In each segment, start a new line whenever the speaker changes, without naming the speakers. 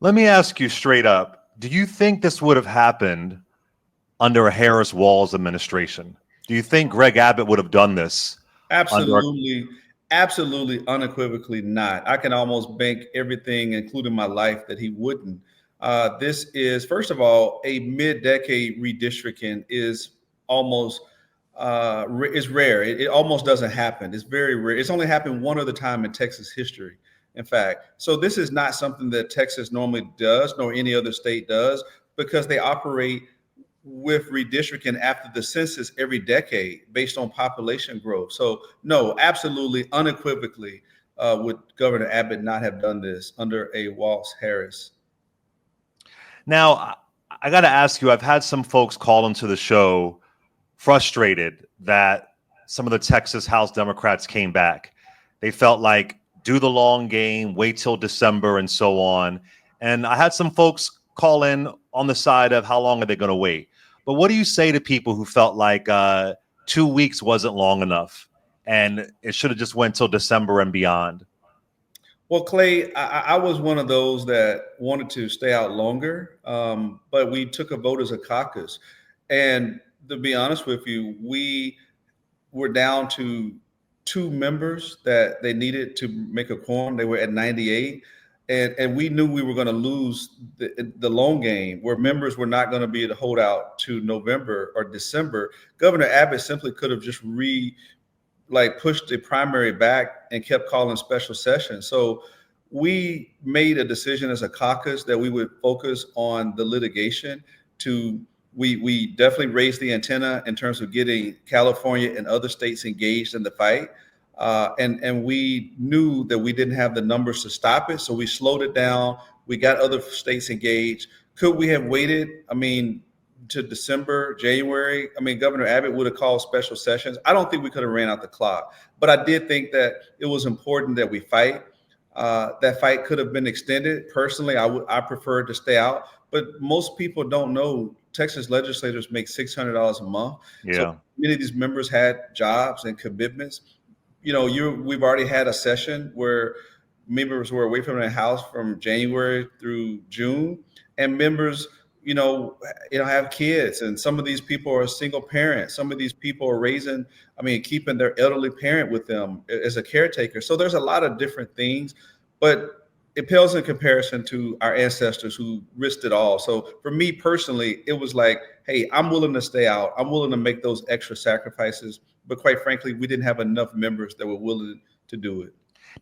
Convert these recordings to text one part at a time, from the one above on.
Let me ask you straight up. Do you think this would have happened under a Harris-Walz administration? Do you think Greg Abbott would have done this under?
Absolutely, absolutely, unequivocally not. I can almost bank everything, including my life, that he wouldn't. This is, first of all, a mid-decade redistricting is almost is rare. It almost doesn't happen. It's very rare. It's only happened one other time in Texas history, in fact. So this is not something that Texas normally does, nor any other state does, because they operate with redistricting after the census every decade based on population growth. So no, absolutely, unequivocally, would Governor Abbott not have done this under a Walz Harris.
Now, I got to ask you, I've had some folks call into the show frustrated that some of the Texas House Democrats came back. They felt like do the long game, wait till December and so on. And I had some folks call in on the side of how long are they going to wait? But what do you say to people who felt like 2 weeks wasn't long enough and it should have just went till December and beyond?
Well, Clay, I was one of those that wanted to stay out longer, but we took a vote as a caucus. And to be honest with you, we were down to 2 members that they needed to make a quorum. They were at 98. And we knew we were going to lose the long game where members were not going to be able to hold out to November or December. Governor Abbott simply could have just pushed the primary back and kept calling special sessions. So we made a decision as a caucus that we would focus on the litigation. We definitely raised the antenna in terms of getting California and other states engaged in the fight. And we knew that we didn't have the numbers to stop it. So we slowed it down. We got other states engaged. Could we have waited, to December, January? Governor Abbott would have called special sessions. I don't think we could have ran out the clock. But I did think that it was important that we fight. That fight could have been extended. Personally, I prefer to stay out. But most people don't know Texas legislators make $600 a month.
Yeah.
So many of these members had jobs and commitments. We've already had a session where members were away from their house from January through June, and members, have kids, and some of these people are single parents. Some of these people are keeping their elderly parent with them as a caretaker. So there's a lot of different things, but it pales in comparison to our ancestors who risked it all. So for me personally, it was like, hey, I'm willing to stay out. I'm willing to make those extra sacrifices. But quite frankly, we didn't have enough members that were willing to do it.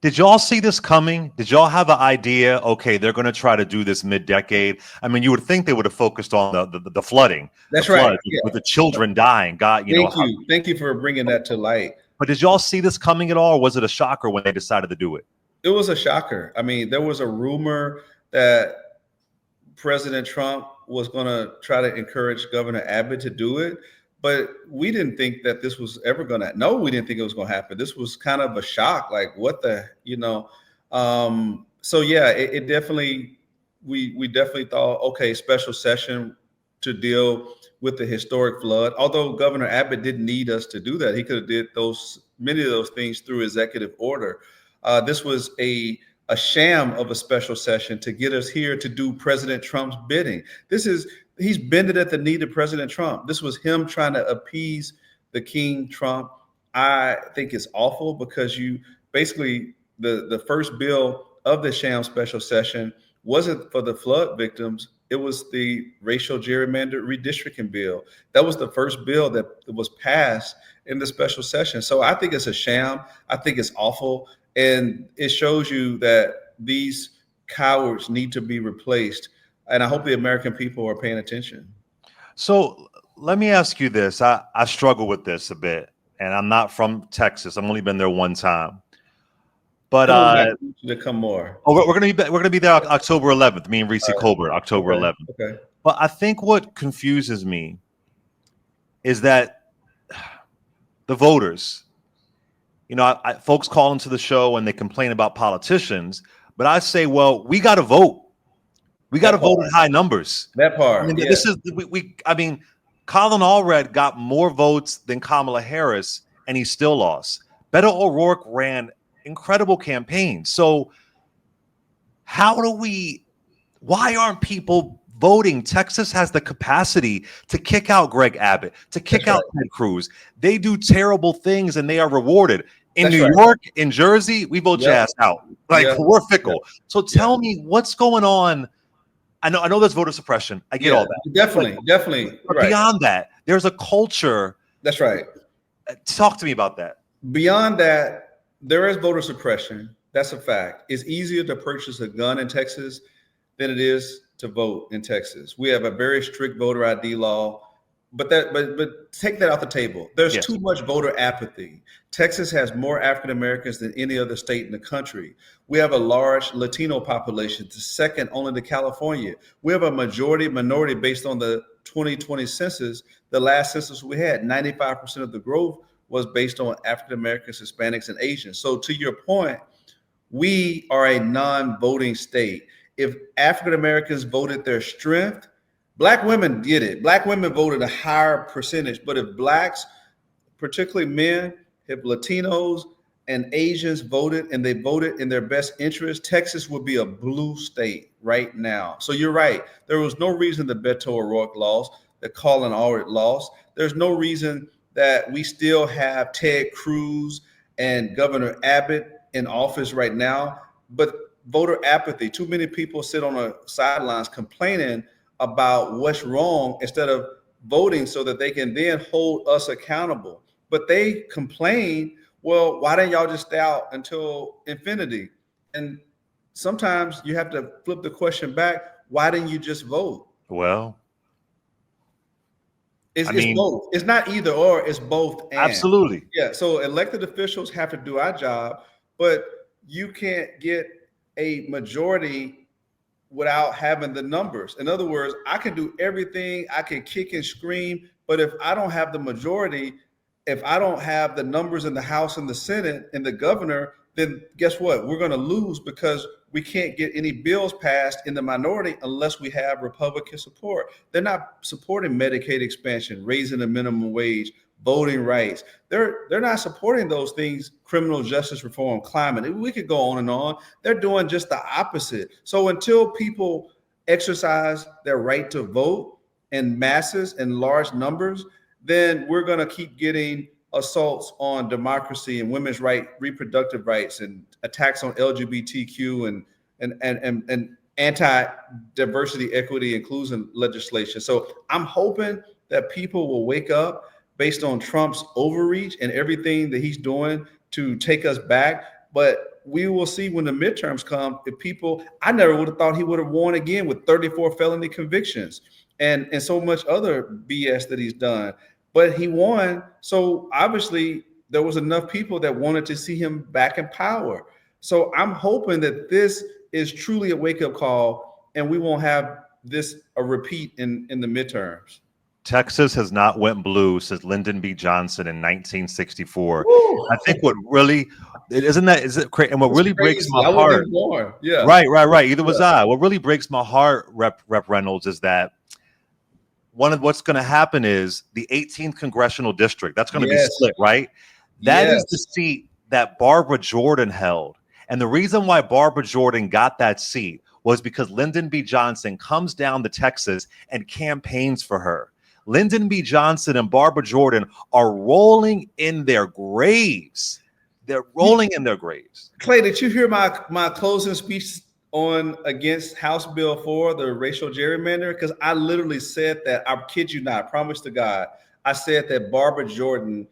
Did y'all see this coming? Did y'all have an idea? Okay, they're going to try to do this mid-decade. You would think they would have focused on the flooding.
That's
the
right.
With the children dying. God,
Thank you for bringing that to light.
But did y'all see this coming at all? Or was it a shocker when they decided to do it?
It was a shocker. There was a rumor that President Trump was going to try to encourage Governor Abbott to do it. But we didn't think that this was ever going to. No, we didn't think it was going to happen. This was kind of a shock. Like, what the, So yeah, it definitely. We definitely thought, okay, special session to deal with the historic flood. Although Governor Abbott didn't need us to do that, he could have did many of those things through executive order. This was a sham of a special session to get us here to do President Trump's bidding. He's bended at the knee to President Trump. This was him trying to appease the King Trump. I think it's awful because the first bill of the sham special session wasn't for the flood victims. It was the racial gerrymandered redistricting bill. That was the first bill that was passed in the special session. So I think it's a sham. I think it's awful. And it shows you that these cowards need to be replaced. And I hope the American people are paying attention.
So let me ask you this. I struggle with this a bit, and I'm not from Texas. I've only been there one time. But
to come more.
Oh, we're gonna be there October 11th. Me and Reese Colbert, October 11th.
Okay.
But I think what confuses me is that the voters, folks call into the show and they complain about politicians, but I say, well, we got to vote. We got to vote in high numbers.
That part.
This is Colin Allred got more votes than Kamala Harris, and he still lost. Beto O'Rourke ran incredible campaigns. So how do we Why aren't people voting? Texas has the capacity to kick out Greg Abbott, to kick out Ted Cruz. They do terrible things and they are rewarded. In New York, in Jersey, we vote your ass out. Like we're fickle. So tell me what's going on. I know there's voter suppression. I get all that.
Definitely.
But beyond that, there's a culture.
That's right.
Talk to me about that.
Beyond that, there is voter suppression. That's a fact. It's easier to purchase a gun in Texas than it is to vote in Texas. We have a very strict voter ID law, but take that off the table. There's too much voter apathy. Texas has more African Americans than any other state in the country. We have a large Latino population, the second only to California. We have a minority based on the 2020 census. The last census we had, 95% of the growth was based on African Americans, Hispanics, and Asians. So to your point, we are a non-voting state. If African Americans voted their strength, Black women did it. Black women voted a higher percentage. But if Blacks, particularly men, if Latinos and Asians voted and they voted in their best interest, Texas would be a blue state right now. So you're right. There was no reason that Beto O'Rourke lost, that Colin Allred lost. There's no reason that we still have Ted Cruz and Governor Abbott in office right now. But voter apathy, too many people sit on the sidelines complaining about what's wrong instead of voting so that they can then hold us accountable. But they complain, well, why didn't y'all just stay out until infinity? And sometimes you have to flip the question back. Why didn't you just vote?
Well,
it's both. It's not either or, it's both. And.
Absolutely.
Yeah. So elected officials have to do our job, but you can't get a majority without having the numbers. In other words, I can do everything, I can kick and scream, but if I don't have the majority, if I don't have the numbers in the House and the Senate and the governor, then guess what? We're going to lose because we can't get any bills passed in the minority unless we have Republican support. They're not supporting Medicaid expansion, raising the minimum wage, voting rights. They're not supporting those things, criminal justice reform, climate. We could go on and on. They're doing just the opposite. So until people exercise their right to vote in masses and large numbers, then we're going to keep getting assaults on democracy and women's rights, reproductive rights, and attacks on LGBTQ and anti-diversity, equity, inclusion legislation. So I'm hoping that people will wake up based on Trump's overreach and everything that he's doing to take us back. But we will see when the midterms come, if people, I never would have thought he would have won again with 34 felony convictions and so much other BS that he's done. But he won. So obviously there was enough people that wanted to see him back in power. So I'm hoping that this is truly a wake-up call and we won't have this a repeat in the midterms.
Texas has not went blue since Lyndon B. Johnson in 1964. Woo! I think what really is it crazy? And what really breaks my heart, right. Either was I. What really breaks my heart, Rep Reynolds, is that one of what's going to happen is the 18th congressional district that's going to be split, right? That is the seat that Barbara Jordan held, and the reason why Barbara Jordan got that seat was because Lyndon B. Johnson comes down to Texas and campaigns for her. Lyndon B. Johnson and Barbara Jordan are rolling in their graves. They're rolling in their graves.
Clay, did you hear my closing speech on against House Bill 4, the racial gerrymander? Because I literally said that, I kid you not, I promise to God, I said that Barbara Jordan,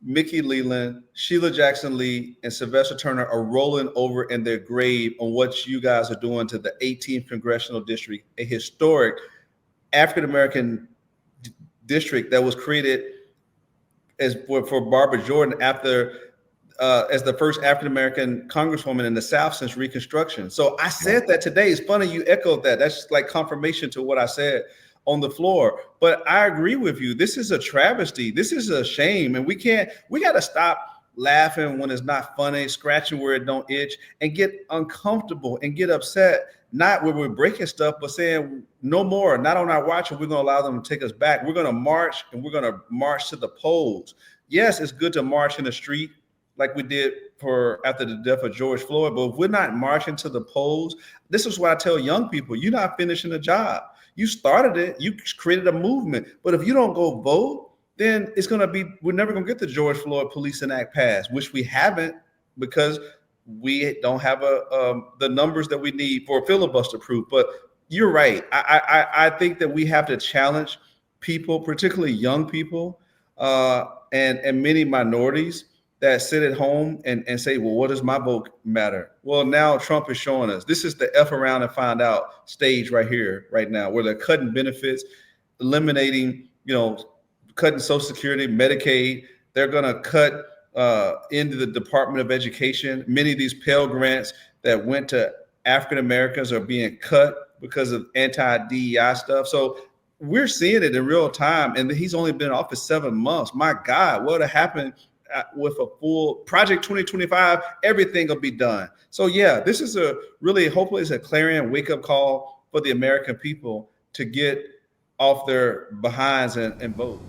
Mickey Leland, Sheila Jackson Lee, and Sylvester Turner are rolling over in their grave on what you guys are doing to the 18th congressional district, a historic African-American district that was created as for Barbara Jordan after as the first African-American congresswoman in the South since Reconstruction. So I said that today. It's funny you echoed that. That's like confirmation to what I said on the floor. But I agree with you. This is a travesty. This is a shame. And we got to stop laughing when it's not funny, scratching where it don't itch, and get uncomfortable and get upset, not where we're breaking stuff, but saying no more, not on our watch, and we're going to allow them to take us back. We're going to march, and we're going to march to the polls. Yes, it's good to march in the street like we did after the death of George Floyd. But if we're not marching to the polls, this is what I tell young people: you're not finishing the job. You started it, you created a movement. But if you don't go vote, then it's going to be, we're never going to get the George Floyd Policing Act passed, which we haven't, because we don't have the numbers that we need for filibuster proof. But you're right. I think that we have to challenge people, particularly young people, and many minorities that sit at home and say, well, what does my vote matter? Well, now Trump is showing us this is the F around and find out stage right here, right now, where they're cutting benefits, eliminating, cutting Social Security, Medicaid. They're going to cut into the Department of Education. Many of these Pell Grants that went to African Americans are being cut because of anti-DEI stuff. So we're seeing it in real time. And he's only been in office 7 months. My God, what would have happened with a full Project 2025? Everything will be done. So yeah, this is hopefully it's a clarion wake-up call for the American people to get off their behinds and vote.